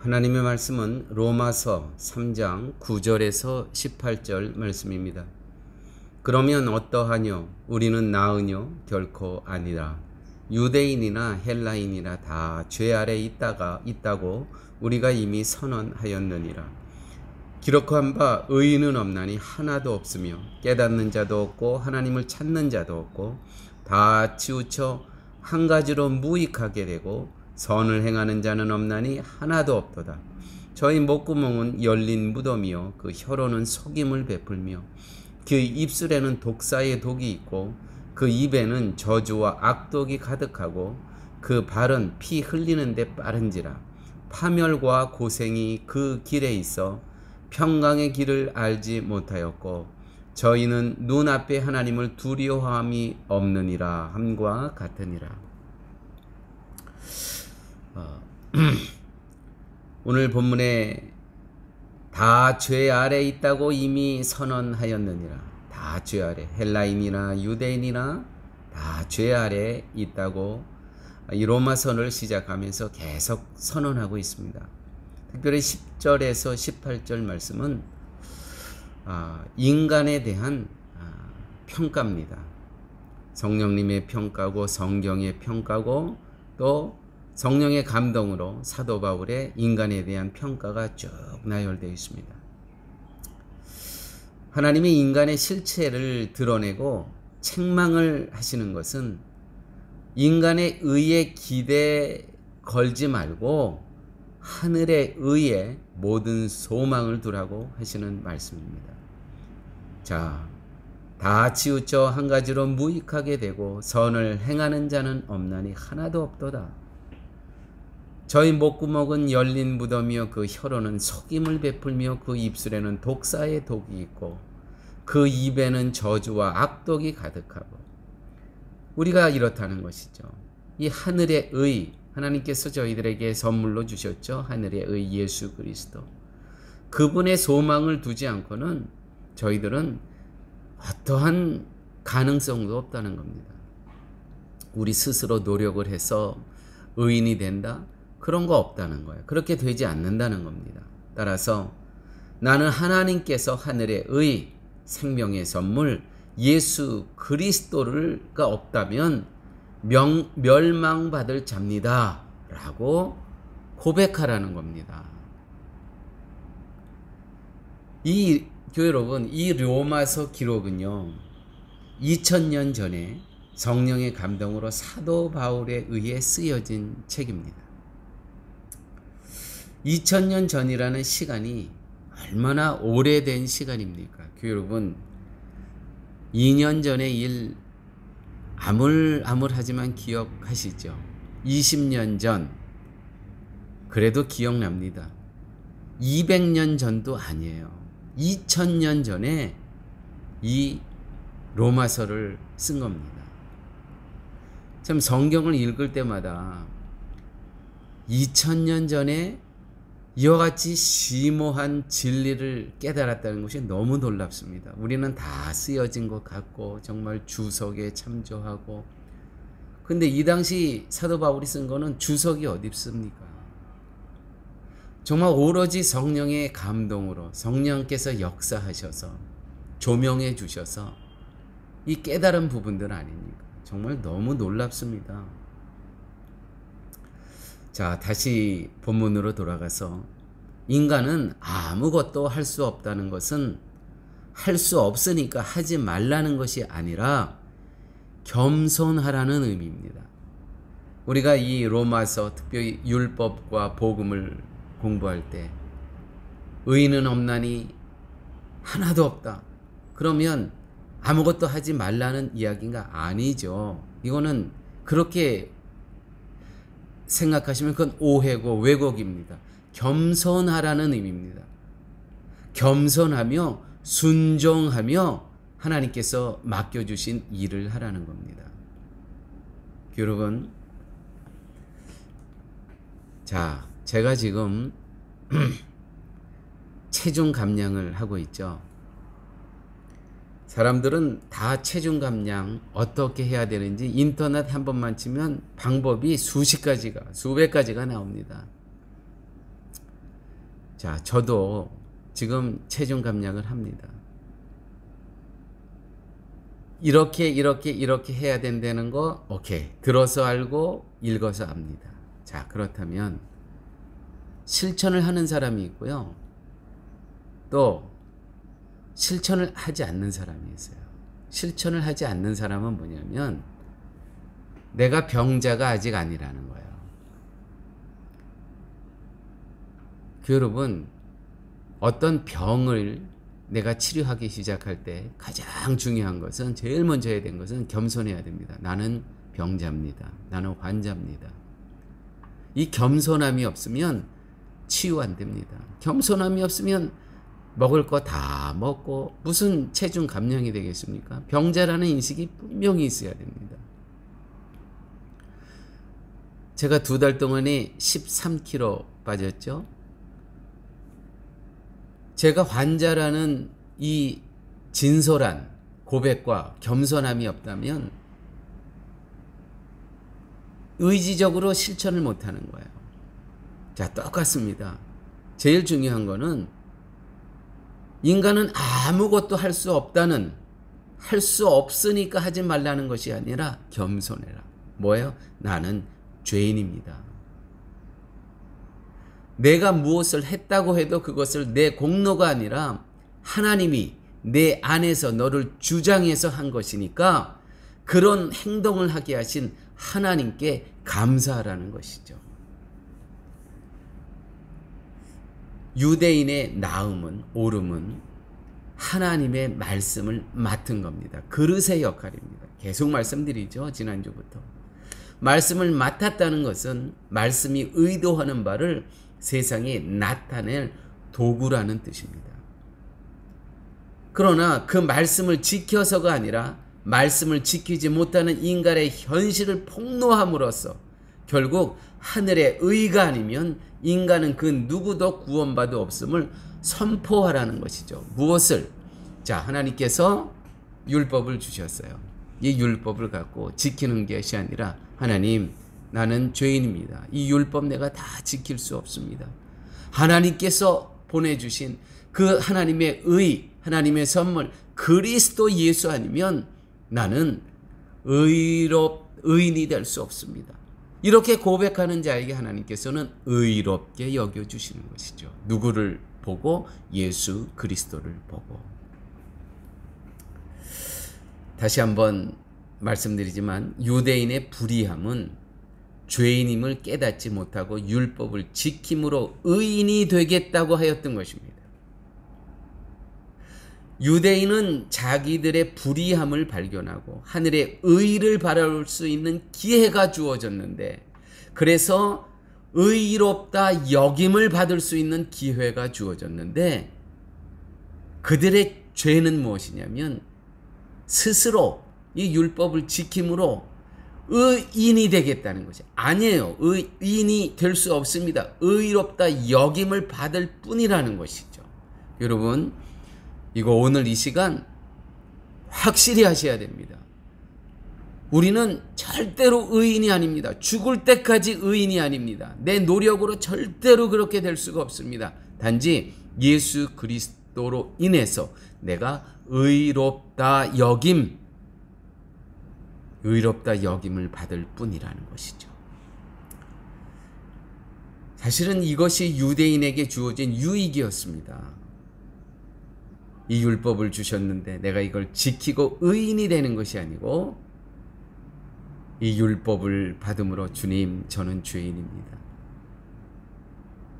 하나님의 말씀은 로마서 3장 9절에서 18절 말씀입니다. 그러면 어떠하뇨? 우리는 나으뇨? 결코 아니라. 유대인이나 헬라인이나 다 죄 아래 있다고 우리가 이미 선언하였느니라. 기록한 바 의인은 없나니 하나도 없으며 깨닫는 자도 없고 하나님을 찾는 자도 없고 다 치우쳐 한 가지로 무익하게 되고 선을 행하는 자는 없나니 하나도 없도다. 저희 목구멍은 열린 무덤이요 그 혀로는 속임을 베풀며 그 입술에는 독사의 독이 있고 그 입에는 저주와 악독이 가득하고 그 발은 피 흘리는 데 빠른지라. 파멸과 고생이 그 길에 있어 평강의 길을 알지 못하였고 저희는 눈앞에 하나님을 두려워함이 없느니라 함과 같으니라. 오늘 본문에 다 죄 아래 있다고 이미 선언하였느니라. 다 죄 아래, 헬라인이나 유대인이나 다 죄 아래 있다고 이 로마서를 시작하면서 계속 선언하고 있습니다. 특별히 10절에서 18절 말씀은 인간에 대한 평가입니다. 성령님의 평가고 성경의 평가고 또 성령의 감동으로 사도 바울의 인간에 대한 평가가 쭉 나열되어 있습니다. 하나님이 인간의 실체를 드러내고 책망을 하시는 것은 인간의 의에 기대 걸지 말고 하늘의 의에 모든 소망을 두라고 하시는 말씀입니다. 자, 다 치우쳐 한 가지로 무익하게 되고 선을 행하는 자는 없나니 하나도 없도다. 저희 목구멍은 열린 무덤이요 그 혀로는 속임을 베풀며 그 입술에는 독사의 독이 있고 그 입에는 저주와 악독이 가득하고. 우리가 이렇다는 것이죠. 이 하늘의 의, 하나님께서 저희들에게 선물로 주셨죠. 하늘의 의 예수 그리스도. 그분의 소망을 두지 않고는 저희들은 어떠한 가능성도 없다는 겁니다. 우리 스스로 노력을 해서 의인이 된다? 그런 거 없다는 거예요. 그렇게 되지 않는다는 겁니다. 따라서 나는 하나님께서 하늘의 의, 생명의 선물, 예수 그리스도가 없다면 멸망받을 자입니다. 라고 고백하라는 겁니다. 이 교회 여러분, 이 로마서 기록은요 2000년 전에 성령의 감동으로 사도 바울에 의해 쓰여진 책입니다. 2000년 전이라는 시간이 얼마나 오래된 시간입니까? 교회 여러분, 2년 전의 일 암울하지만 기억하시죠? 20년 전, 그래도 기억납니다. 200년 전도 아니에요. 2000년 전에 이 로마서를 쓴 겁니다. 참 성경을 읽을 때마다 2000년 전에 이와 같이 심오한 진리를 깨달았다는 것이 너무 놀랍습니다. 우리는 다 쓰여진 것 같고 정말 주석에 참조하고, 근데 이 당시 사도 바울이 쓴 거는 주석이 어디 있습니까? 정말 오로지 성령의 감동으로 성령께서 역사하셔서 조명해 주셔서 이 깨달은 부분들 아닙니까? 정말 너무 놀랍습니다. 자, 다시 본문으로 돌아가서 인간은 아무것도 할 수 없다는 것은 할 수 없으니까 하지 말라는 것이 아니라 겸손하라는 의미입니다. 우리가 이 로마서 특별히 율법과 복음을 공부할 때 의인은 없나니 하나도 없다. 그러면 아무것도 하지 말라는 이야기가 아니죠. 이거는 그렇게 생각하시면 그건 오해고 왜곡입니다. 겸손하라는 의미입니다. 겸손하며 순종하며 하나님께서 맡겨주신 일을 하라는 겁니다. 여러분, 자, 제가 지금 체중 감량을 하고 있죠. 사람들은 다 체중 감량 어떻게 해야 되는지 인터넷 한 번만 치면 방법이 수십 가지가, 수백 가지가 나옵니다. 자, 저도 지금 체중 감량을 합니다. 이렇게 해야 된다는 거 오케이. 들어서 알고 읽어서 압니다. 자, 그렇다면 실천을 하는 사람이 있고요. 또 실천을 하지 않는 사람이 있어요. 실천을 하지 않는 사람은 뭐냐면 내가 병자가 아직 아니라는 거예요. 여러분, 어떤 병을 내가 치료하기 시작할 때 가장 중요한 것은, 제일 먼저 해야 되는 것은 겸손해야 됩니다. 나는 병자입니다. 나는 환자입니다. 이 겸손함이 없으면 치유 안 됩니다. 겸손함이 없으면 먹을 거 다 먹고 무슨 체중 감량이 되겠습니까? 병자라는 인식이 분명히 있어야 됩니다. 제가 2달 동안에 13kg 빠졌죠. 제가 환자라는 이 진솔한 고백과 겸손함이 없다면 의지적으로 실천을 못하는 거예요. 자, 똑같습니다. 제일 중요한 거는 인간은 아무것도 할 수 없다는, 할 수 없으니까 하지 말라는 것이 아니라 겸손해라. 뭐예요? 나는 죄인입니다. 내가 무엇을 했다고 해도 그것을 내 공로가 아니라 하나님이 내 안에서 너를 주장해서 한 것이니까 그런 행동을 하게 하신 하나님께 감사하라는 것이죠. 유대인의 나음은, 오름은 하나님의 말씀을 맡은 겁니다. 그릇의 역할입니다. 계속 말씀드리죠. 지난주부터. 말씀을 맡았다는 것은 말씀이 의도하는 바를 세상에 나타낼 도구라는 뜻입니다. 그러나 그 말씀을 지켜서가 아니라 말씀을 지키지 못하는 인간의 현실을 폭로함으로써 결국 하늘의 의가 아니면 인간은 그 누구도 구원받을 없음을 선포하라는 것이죠. 무엇을? 자, 하나님께서 율법을 주셨어요. 이 율법을 갖고 지키는 것이 아니라 하나님, 나는 죄인입니다. 이 율법 내가 다 지킬 수 없습니다. 하나님께서 보내주신 그 하나님의 의, 하나님의 선물 그리스도 예수 아니면 나는 의인이 될 수 없습니다. 이렇게 고백하는 자에게 하나님께서는 의롭게 여겨주시는 것이죠. 누구를 보고? 예수 그리스도를 보고. 다시 한번 말씀드리지만 유대인의 불의함은 죄인임을 깨닫지 못하고 율법을 지킴으로 의인이 되겠다고 하였던 것입니다. 유대인은 자기들의 불의함을 발견하고 하늘의 의를 바라볼 수 있는 기회가 주어졌는데, 그래서 의롭다 여김을 받을 수 있는 기회가 주어졌는데, 그들의 죄는 무엇이냐면 스스로 이 율법을 지킴으로 의인이 되겠다는 것이 아니에요. 의인이 될 수 없습니다. 의롭다 여김을 받을 뿐이라는 것이죠. 여러분, 이거 오늘 이 시간 확실히 하셔야 됩니다. 우리는 절대로 의인이 아닙니다. 죽을 때까지 의인이 아닙니다. 내 노력으로 절대로 그렇게 될 수가 없습니다. 단지 예수 그리스도로 인해서 내가 의롭다 여김을 받을 뿐이라는 것이죠. 사실은 이것이 유대인에게 주어진 유익이었습니다. 이 율법을 주셨는데 내가 이걸 지키고 의인이 되는 것이 아니고, 이 율법을 받음으로 주님, 저는 죄인입니다.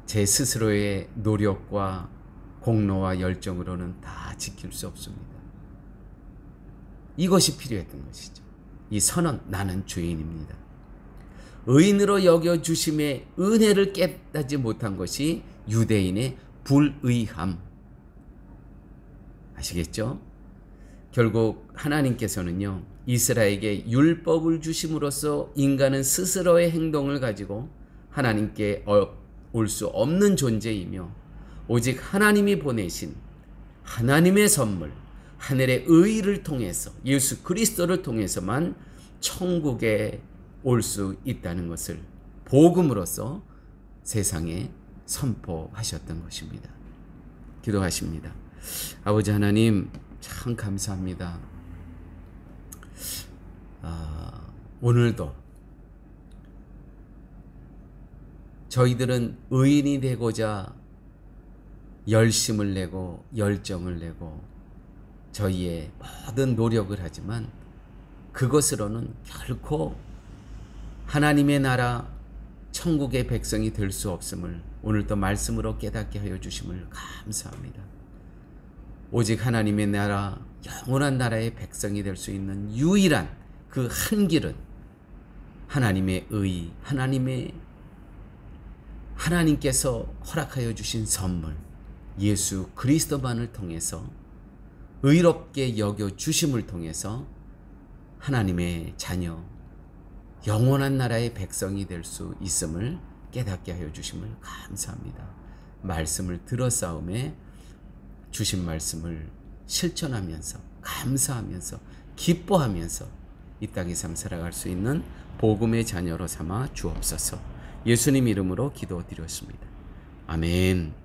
제 스스로의 노력과 공로와 열정으로는 다 지킬 수 없습니다. 이것이 필요했던 것이죠. 이 선언, 나는 죄인입니다. 의인으로 여겨주심의 은혜를 깨닫지 못한 것이 유대인의 불의함. 아시겠죠? 결국 하나님께서는요, 이스라엘에게 율법을 주심으로써 인간은 스스로의 행동을 가지고 하나님께 올 수 없는 존재이며, 오직 하나님이 보내신 하나님의 선물, 하늘의 의를 통해서, 예수 그리스도를 통해서만 천국에 올 수 있다는 것을 복음으로써 세상에 선포하셨던 것입니다. 기도하십니다. 아버지 하나님, 참 감사합니다. 오늘도 저희들은 의인이 되고자 열심을 내고 열정을 내고 저희의 모든 노력을 하지만 그것으로는 결코 하나님의 나라 천국의 백성이 될 수 없음을 오늘도 말씀으로 깨닫게 하여 주심을 감사합니다. 오직 하나님의 나라, 영원한 나라의 백성이 될 수 있는 유일한 그 한 길은 하나님의 의, 하나님께서 허락하여 주신 선물 예수 그리스도만을 통해서 의롭게 여겨 주심을 통해서 하나님의 자녀, 영원한 나라의 백성이 될 수 있음을 깨닫게 하여 주심을 감사합니다. 말씀을 들었사오매 주신 말씀을 실천하면서 감사하면서 기뻐하면서 이 땅의 삶 살아갈 수 있는 복음의 자녀로 삼아 주옵소서. 예수님 이름으로 기도드렸습니다. 아멘.